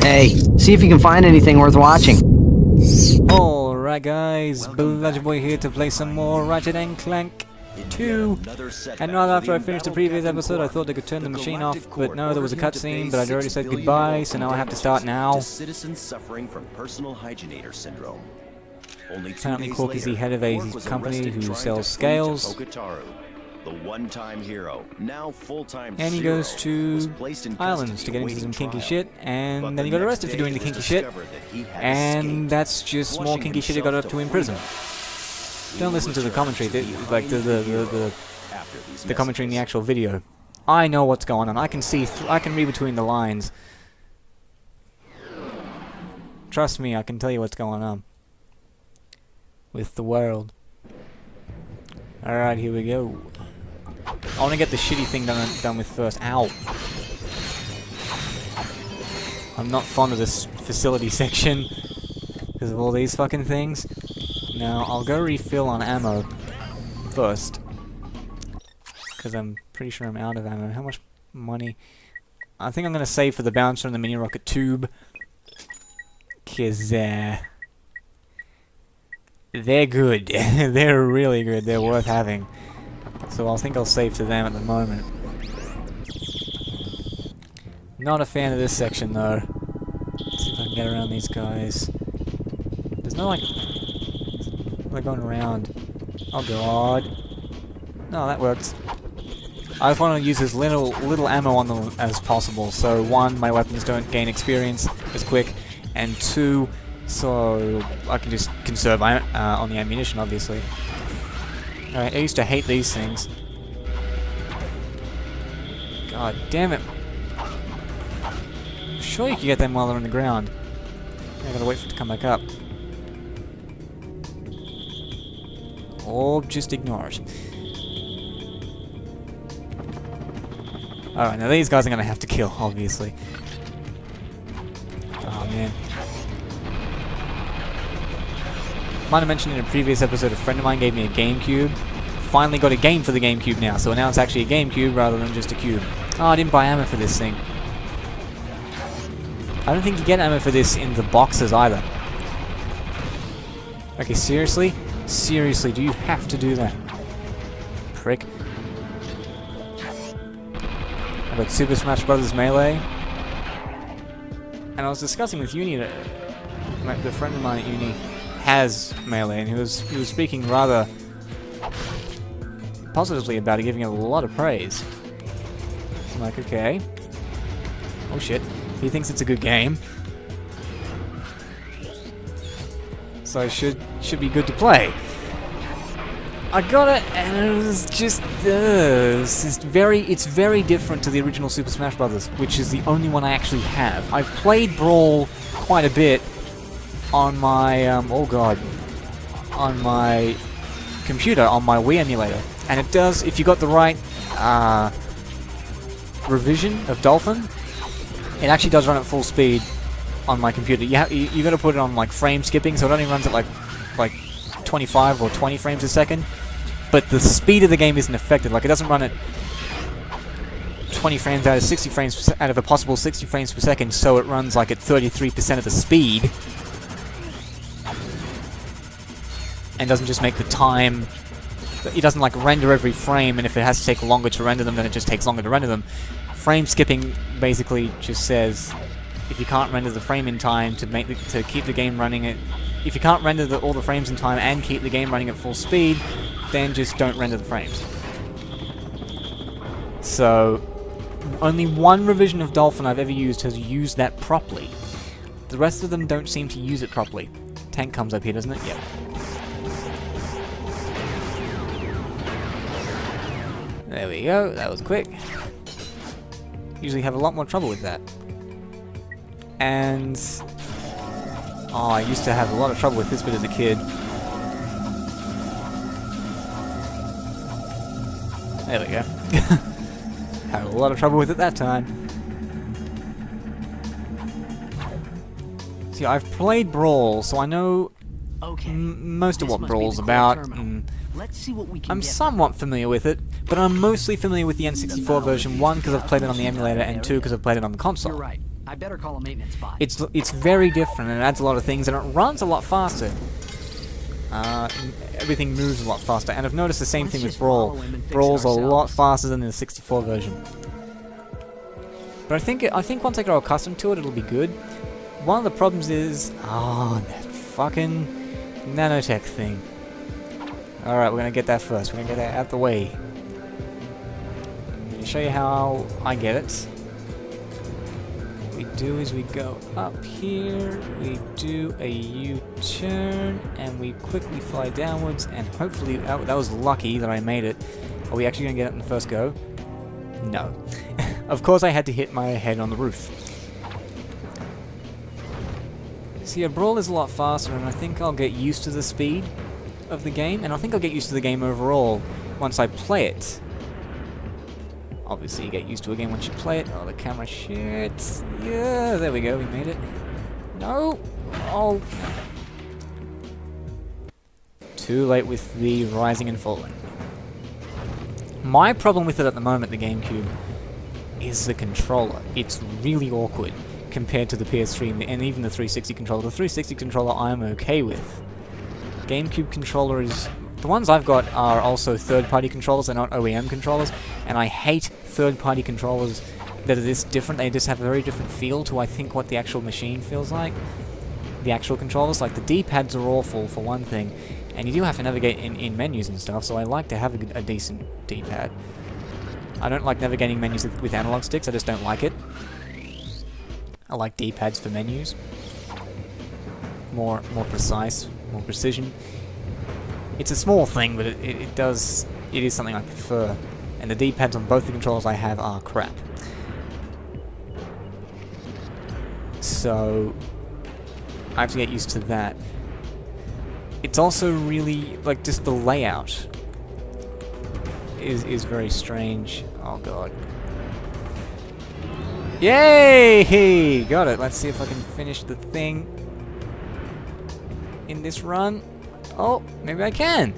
Hey, see if you can find anything worth watching. Alright guys, Ratchet Boy here to play some more Ratchet Clank 2. And right after I finished the previous episode I thought I could turn the machine off, but no, there was a cutscene, but I'd already said goodbye, so now I have to start now. Citizens suffering from personal hygienator syndrome. Apparently Cork is the head of a company who sells scales. The one-time hero, now full-time And he goes to islands to get into some kinky shit, and then he got arrested for doing the kinky shit, and that's just more kinky shit he got up to in prison. Don't listen to the commentary, like the commentary in the actual video. I know what's going on. I can see, I can read between the lines. Trust me, I can tell you what's going on with the world. Alright, here we go. I want to get the shitty thing done with first. Ow. I'm not fond of this facility section because of all these fucking things. Now, I'll go refill on ammo first, because I'm pretty sure I'm out of ammo. How much money? I think I'm going to save for the bouncer and the mini rocket tube, because they're good. They're really good. They're worth having. So I think I'll save to them at the moment. Not a fan of this section though. Let's see if I can get around these guys. There's no like... They're going around. Oh god. No, that works. I just want to use as little ammo on them as possible. So one, my weapons don't gain experience as quick, and two, so I can just conserve on the ammunition, obviously. Alright, I used to hate these things. God damn it. I'm sure you can get them while they're on the ground. I gotta wait for it to come back up. Or just ignore it. Alright, now these guys I'm gonna have to kill, obviously. Oh man. Might have mentioned in a previous episode, a friend of mine gave me a GameCube. Finally got a game for the GameCube now, so now it's actually a GameCube rather than just a cube. Oh, I didn't buy ammo for this thing. I don't think you get ammo for this in the boxes either. Okay, seriously? Seriously, do you have to do that? Prick. I got Super Smash Bros. Melee. And I was discussing with Uni, the friend of mine at Uni has Melee, and he was speaking rather positively about it, giving it a lot of praise. I'm like, okay. Oh shit. He thinks it's a good game. So it should be good to play. I got it, and it was just it's very different to the original Super Smash Bros., which is the only one I actually have. I've played Brawl quite a bit on my on my computer, on my Wii emulator, and it does, if you got the right revision of Dolphin, it actually does run at full speed on my computer. You got to put it on like frame skipping, so it only runs at like 25 or 20 frames a second, but the speed of the game isn't affected. Like, it doesn't run at 20 frames out of 60 frames out of a possible 60 frames per second, so it runs like at 33% of the speed, and doesn't just make the time. It doesn't like render every frame, and if it has to take longer to render them, then it just takes longer to render them. Frame skipping basically just says, if you can't render the frame in time to keep the game running at, if you can't render all the frames in time and keep the game running at full speed, then just don't render the frames. So only one revision of Dolphin I've ever used has used that properly. The rest of them don't seem to use it properly. Tank comes up here, doesn't it? Yep. There we go, that was quick. Usually have a lot more trouble with that. And oh, I used to have a lot of trouble with this bit as a kid. There we go. Had a lot of trouble with it that time. See, I've played Brawl, so I know most of what Brawl's about. I'm somewhat familiar with it, but I'm mostly familiar with the N64 version, 1 because I've played it on the emulator, and 2 because I've played it on the console. I better call a maintenance bot. It's very different, and it adds a lot of things, and it runs a lot faster. Everything moves a lot faster, and I've noticed the same thing with Brawl. Brawl's a lot faster than the 64 version. But I think once I grow accustomed to it, it'll be good. One of the problems is, that fucking nanotech thing. Alright, we're gonna get that first. We're gonna get that out the way. I'm gonna show you how I get it. What we do is we go up here, we do a U-turn, and we quickly fly downwards, and hopefully, that was lucky that I made it. Are we actually gonna get it in the first go? No. Of course I had to hit my head on the roof. See, a Brawl is a lot faster, and I think I'll get used to the speed of the game, and I think I'll get used to the game overall once I play it. Obviously, you get used to a game once you play it. Oh, the camera shit. Yeah, there we go, we made it. No! Oh! Too late with the rising and falling. My problem with it at the moment, the GameCube, is the controller. It's really awkward compared to the PS3 and even the 360 controller. The 360 controller I'm okay with. GameCube controller is... The ones I've got are also third-party controllers, they're not OEM controllers, and I hate third-party controllers that are this different. They just have a very different feel to, I think, what the actual machine feels like. The actual controllers, like the D-pads are awful, for one thing, and you do have to navigate in menus and stuff, so I like to have a decent D-pad. I don't like navigating menus with analog sticks, I just don't like it. I like D-pads for menus. More precise, more precision. It's a small thing, but it is something I prefer. And the D-pads on both the controllers I have are crap. So I have to get used to that. It's also really, like, just the layout is very strange. Oh god. Yay! Got it. Let's see if I can finish the thing in this run. Oh, maybe I can.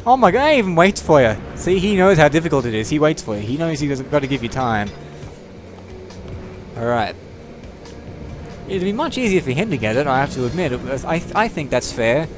Oh my god, he even waits for you. See, he knows how difficult it is. He waits for you. He knows he's got to give you time. Alright. It'd be much easier for him to get it, I have to admit. I think that's fair.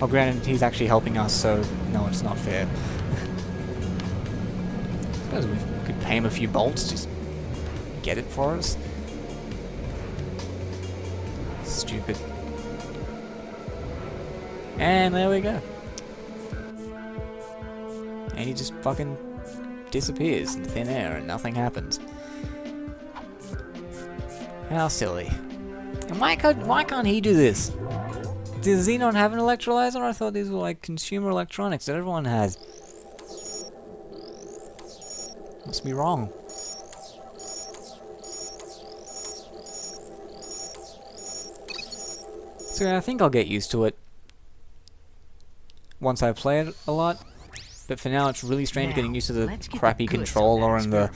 Oh, granted, he's actually helping us, so no, it's not fair. I suppose we could pay him a few bolts, just get it for us. Stupid. And there we go. And he just fucking disappears in thin air and nothing happens. How silly. And why can't he do this? Does he not have an electrolyzer? I thought these were like consumer electronics that everyone has. Must be wrong. So I think I'll get used to it once I play it a lot, but for now it's really strange getting used to the crappy controller and the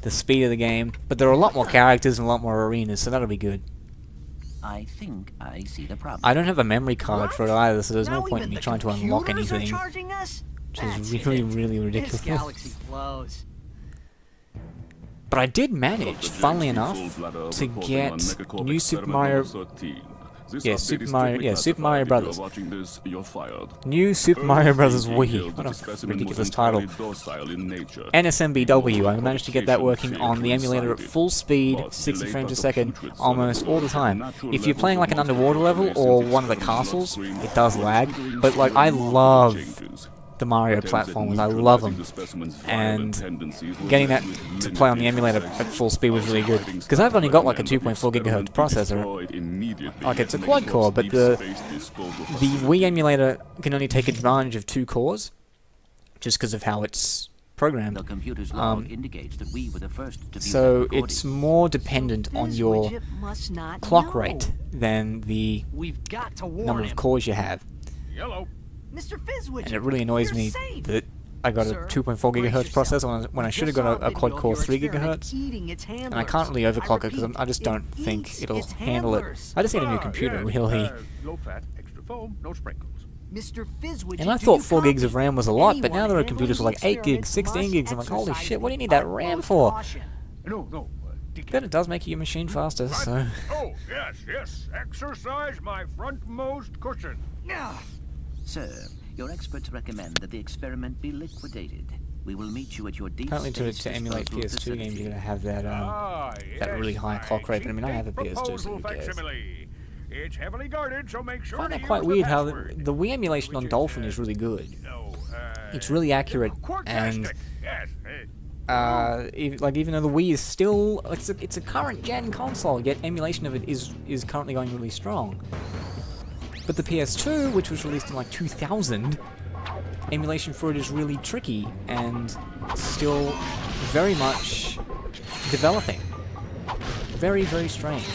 speed of the game. But there are a lot more characters and a lot more arenas, so that'll be good. I think I see the problem. I don't have a memory card for it either, so there's no point in me trying to unlock anything, which is really, really ridiculous. But I did manage, funnily enough, to get New Super Mario... Super Mario Brothers. New Super Mario Brothers Wii. What a ridiculous title. NSMBW. I managed to get that working on the emulator at full speed, 60 frames a second, almost all the time. If you're playing like an underwater level or one of the castles, it does lag. But like, I love the Mario platformers, I love them, and getting that to play on the emulator at full speed was really good, because I've only got like a 2.4 GHz processor, like it's a quad core, but the Wii emulator can only take advantage of 2 cores, just because of how it's programmed. The computer's log indicates that we were the first to so it's more dependent on your clock rate than the number of cores you have. And it really annoys me that I got a 2.4 GHz processor when I should have got a quad core 3 GHz, and I can't really overclock it because I just don't think it'll handle it. I just need a new computer, really. And I thought 4 gigs of RAM was a lot, but now there are computers with like 8 gigs, 16 gigs. I'm like, holy shit, what do you need that RAM for? Then it does make your machine faster, so... Oh, yes. Exercise my frontmost cushion. Sir, your experts recommend that the experiment be liquidated. We will meet you at your deep Apparently space to emulate disposal PS2 games, facility. you're gonna have that, that really high clock rate, but I mean, I have a PS2, so who cares? It's heavily guarded, so make sure I find to that quite use the weird how password. the Wii emulation on Dolphin is really good. No, It's really accurate, and yes. even though the Wii is still it's a current gen console, yet emulation of it is currently going really strong. But the PS2, which was released in like 2000, emulation for it is really tricky and still very much developing. Very, very strange.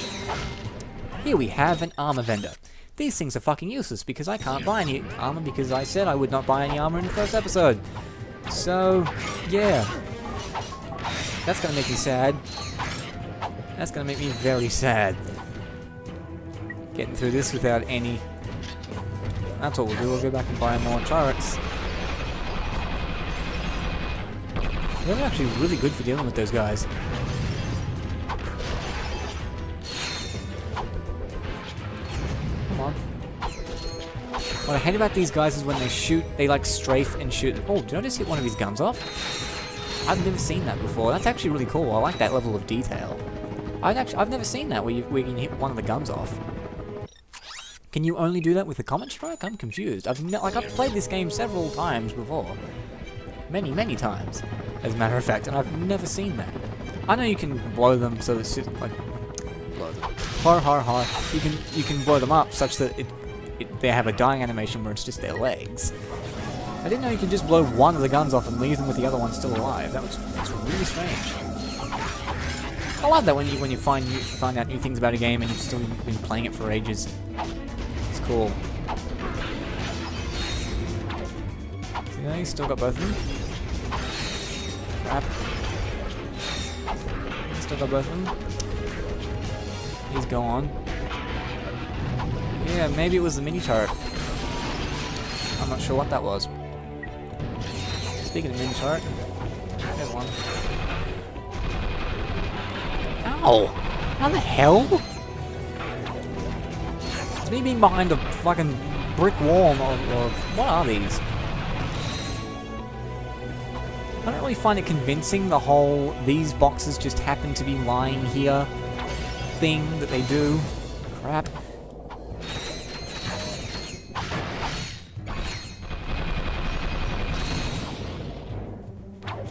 Here we have an armor vendor. These things are fucking useless because I can't buy any armor because I said I would not buy any armor in the first episode. So, yeah. That's gonna make me sad. That's gonna make me very sad. Getting through this without any... That's what we'll do, we'll go back and buy more turrets. They're actually really good for dealing with those guys. Come on. What I hate about these guys is when they shoot, they like strafe and shoot. Oh, did I just hit one of his guns off? I've never seen that before. That's actually really cool. I like that level of detail. I've never seen that where you can hit one of the guns off. Can you only do that with the Comet Strike? I'm confused. I've played this game several times before. Many times, as a matter of fact, and I've never seen that. I know you can blow them so that like blow them. Har. You can blow them up such that they have a dying animation where it's just their legs. I didn't know you can just blow one of the guns off and leave them with the other one still alive. That's really strange. I love that when you find out new things about a game and you've still been playing it for ages. It's cool. See, now you still got both of them. Crap. Still got both of them. He's gone. Yeah, maybe it was the mini turret. I'm not sure what that was. Speaking of mini turret, there's one. Ow! How the hell? It's me being behind a fucking brick wall, or what are these? I don't really find it convincing, the whole these boxes just happen to be lying here thing that they do. Crap.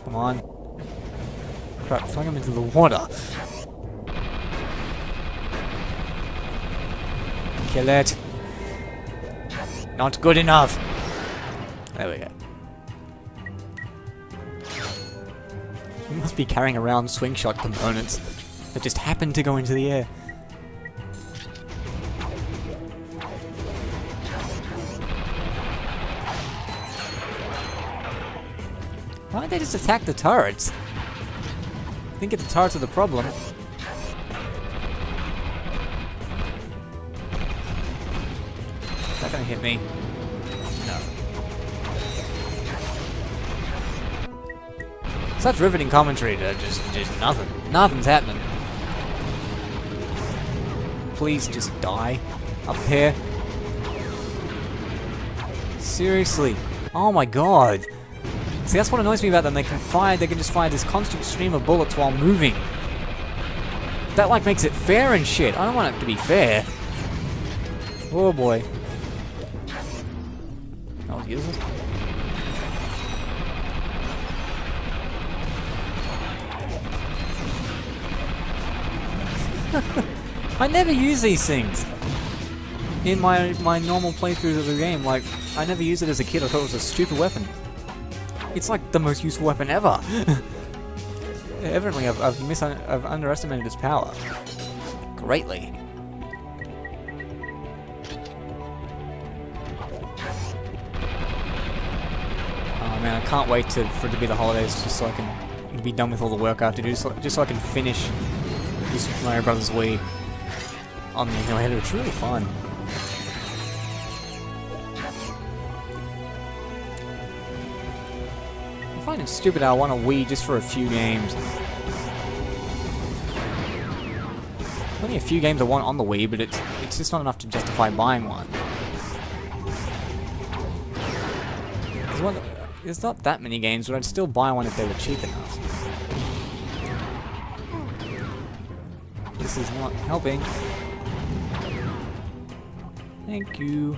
Come on. Crap, fling him into the water. Kill it. Not good enough. There we go. We must be carrying around swing shot components that just happen to go into the air. Why don't they just attack the turrets? I think the turrets are the problem. Is that gonna hit me? No. Such riveting commentary to just nothing. Nothing's happening. Please just die up there. Seriously. Oh my god. See, that's what annoys me about them. They can just fire this constant stream of bullets while moving. That like makes it fair and shit. I don't want it to be fair. Oh boy. That was useless. I never use these things in my normal playthroughs of the game. Like, I never used it as a kid. I thought it was a stupid weapon. It's like the most useful weapon ever. Evidently, I've underestimated its power greatly. Oh man, I can't wait for it to be the holidays, just so I can be done with all the work I have to do, just so I can finish this Mario Brothers Wii on the emulator. It's really fun. I find it stupid how I want a Wii just for a few games. only a few games I want on the Wii, but it's just not enough to justify buying one. There's not that many games, but I'd still buy one if they were cheap enough. This is not helping. Thank you.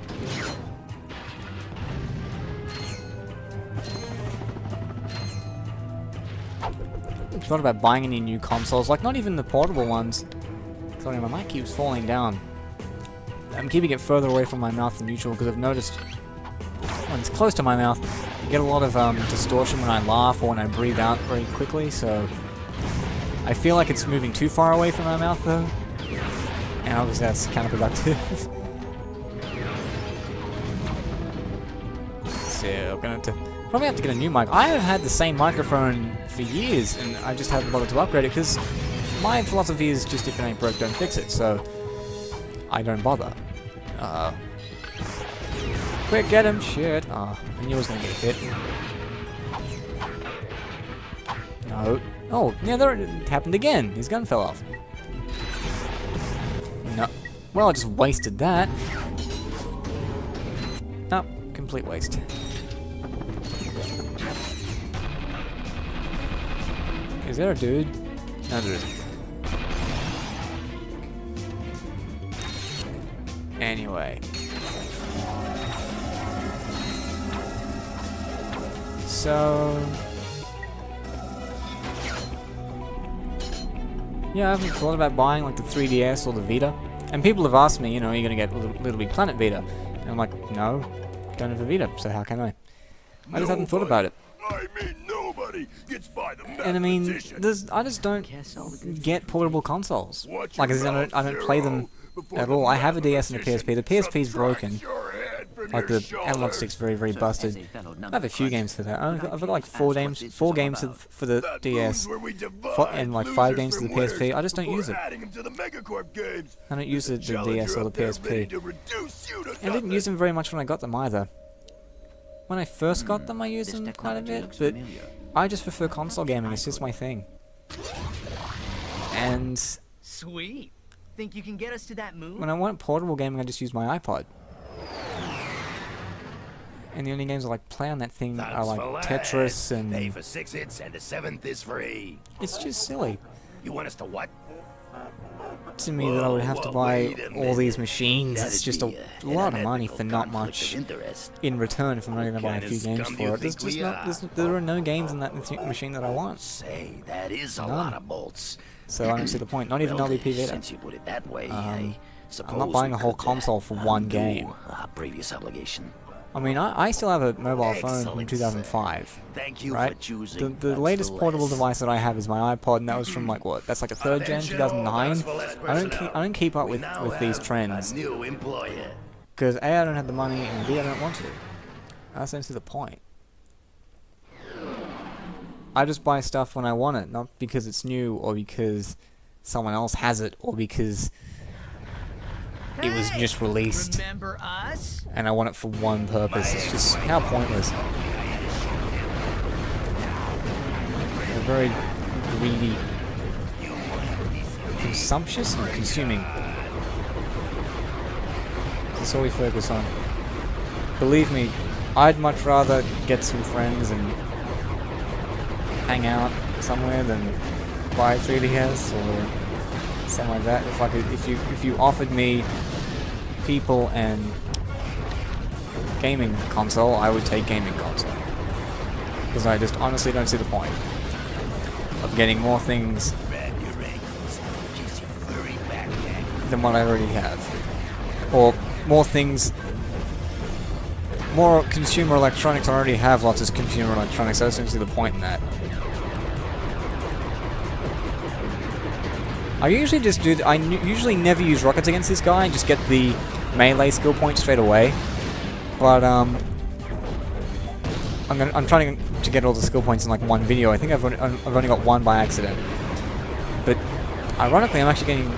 I've thought about buying any new consoles, like not even the portable ones. Sorry, my mic keeps falling down. I'm keeping it further away from my mouth than usual because I've noticed when it's close to my mouth, you get a lot of distortion when I laugh or when I breathe out very quickly, so I feel like it's moving too far away from my mouth though. And obviously that's counterproductive. So, probably have to get a new mic. I have had the same microphone for years, and I just haven't bothered to upgrade it, because my philosophy is just if it ain't broke, don't fix it, so I don't bother. Quick, get him! Shit! I knew I was gonna get hit. No. Oh, yeah, there it happened again. His gun fell off. No. Well, I just wasted that. No, complete waste. Is there a dude? No, there isn't. Anyway. So... yeah, I haven't thought about buying like the 3DS or the Vita. And people have asked me, you know, are you going to get Little Big Planet Vita? And I'm like, no, don't have a Vita, so how can I? I just haven't thought about it. I mean, nobody gets by the And I mean, I just don't get portable consoles. Like, as in, I don't play them at all. I have a DS and a PSP. The PSP's broken. Like, the analog stick's very, very busted. I have a few games for that. I've got like 4 games for the DS, and like 5 games for the PSP. I just don't use it. I don't use the DS or the PSP. And I didn't use them very much when I got them either. When I first got them, I used them quite a bit, but I just prefer console gaming. It's just my thing. And Sweet. Think you can get us to that moon? when I want portable gaming, I just use my iPod. And the only games I like play on that thing are like Tetris and... Pay for 6 hits and the 7th is free. It's just silly You want us to what? to me that I would have to buy all these machines. It's just a lot of money for not much in return if I'm not going to buy a few games for it. There are no games in that machine that I want. Say, that is a None. lot of bolts. So I don't see the point. Not even LDP Vita. Since you put it that way, I'm not buying a whole console for one game. Previous obligation. I mean, I still have a mobile phone from 2005, Thank you right? for choosing. The latest portable device that I have is my iPod, and that was from like what? That's like a 3rd gen, 2009. I don't keep up with these trends New employer. because A, I don't have the money, and B, I don't want to. That's the point. I just buy stuff when I want it, not because it's new or because someone else has it or because it was just released. Remember us? And I want it for one purpose. It's just how pointless. They're very greedy, consumptious, and consuming. That's all we focus on. Believe me, I'd much rather get some friends and hang out somewhere than buy a 3DS or something like that. If you offered me people and gaming console, I would take gaming console. Because I just honestly don't see the point of getting more things than what I already have. Or more things, more consumer electronics. I already have lots of consumer electronics, so I just don't see the point in that. I usually just do. I usually never use rockets against this guy and just get the melee skill point straight away. But I'm trying to get all the skill points in like one video. I think I've only got one by accident. But ironically, I'm actually getting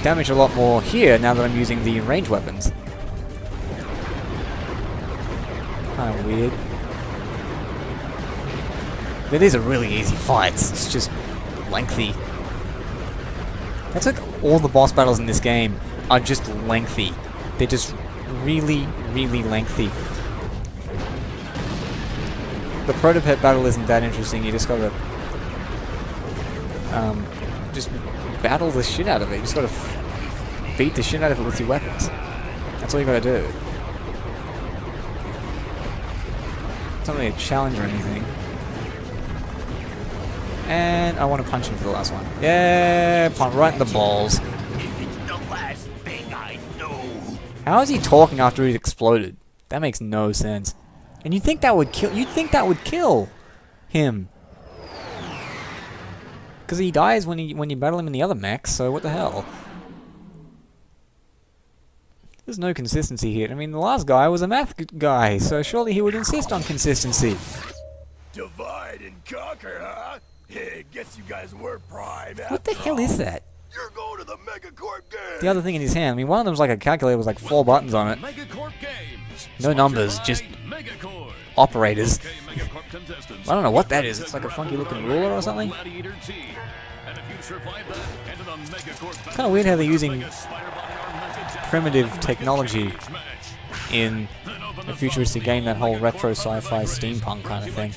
damage a lot more here now that I'm using the range weapons. Kind of weird. But these are really easy fights. It's just lengthy. That took all the boss battles in this game are just lengthy. They're just really, really lengthy. The prototype battle isn't that interesting. You just gotta just battle the shit out of it. You just gotta beat the shit out of it with your weapons. That's all you gotta do. It's not really a challenge or anything. And I want to punch him for the last one. Yeah, punch right in the balls. It's the last thing I know. How is he talking after he's exploded? That makes no sense. And you'd think that would kill. You'd think that would kill him, because he dies when you battle him in the other mechs. So what the hell? There's no consistency here. I mean, the last guy was a math guy, so surely he would insist on consistency. Divide and conquer, huh? Yeah, guess you guys were prime. What the hell is that? You're going to the Megacorp Games. The other thing in his hand. I mean, one of them's like a calculator with like 4 buttons on it. Megacorp Games. No numbers, just Megacorp. operators. Okay, Megacorp contestants. I don't know what that is. It's like a funky looking ruler or something. Gladiator team. And if you survive that, enter the Megacorp Kind of weird how they're using Mega Spider Body Armamented primitive technology in a futuristic game, that whole retro sci-fi steampunk kind of thing.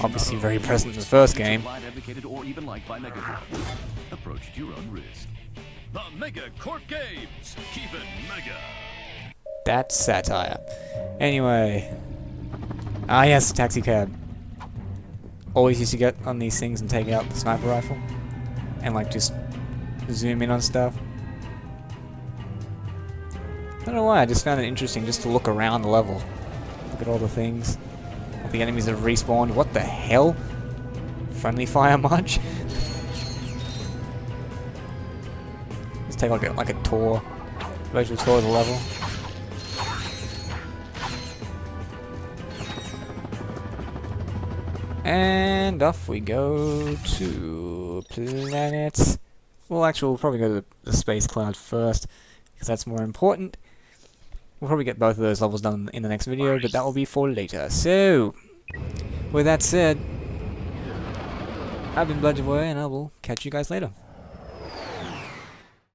Obviously very present in the first game. Approach at your own risk. The Megacorp Games. Keep it mega. That's satire. Anyway. Ah yes, taxi cab. Always used to get on these things and take out the sniper rifle. And like just zoom in on stuff. I don't know why, I just found it interesting just to look around the level. Look at all the things. All the enemies that have respawned. What the hell? Friendly fire much? Let's take like a tour. Virtual tour of the level. And off we go to Planet. Well, actually, we'll probably go to the Space Cloud first, because that's more important. We'll probably get both of those levels done in the next video, but that will be for later. So, with that said, I've been Bloodaway, and I will catch you guys later.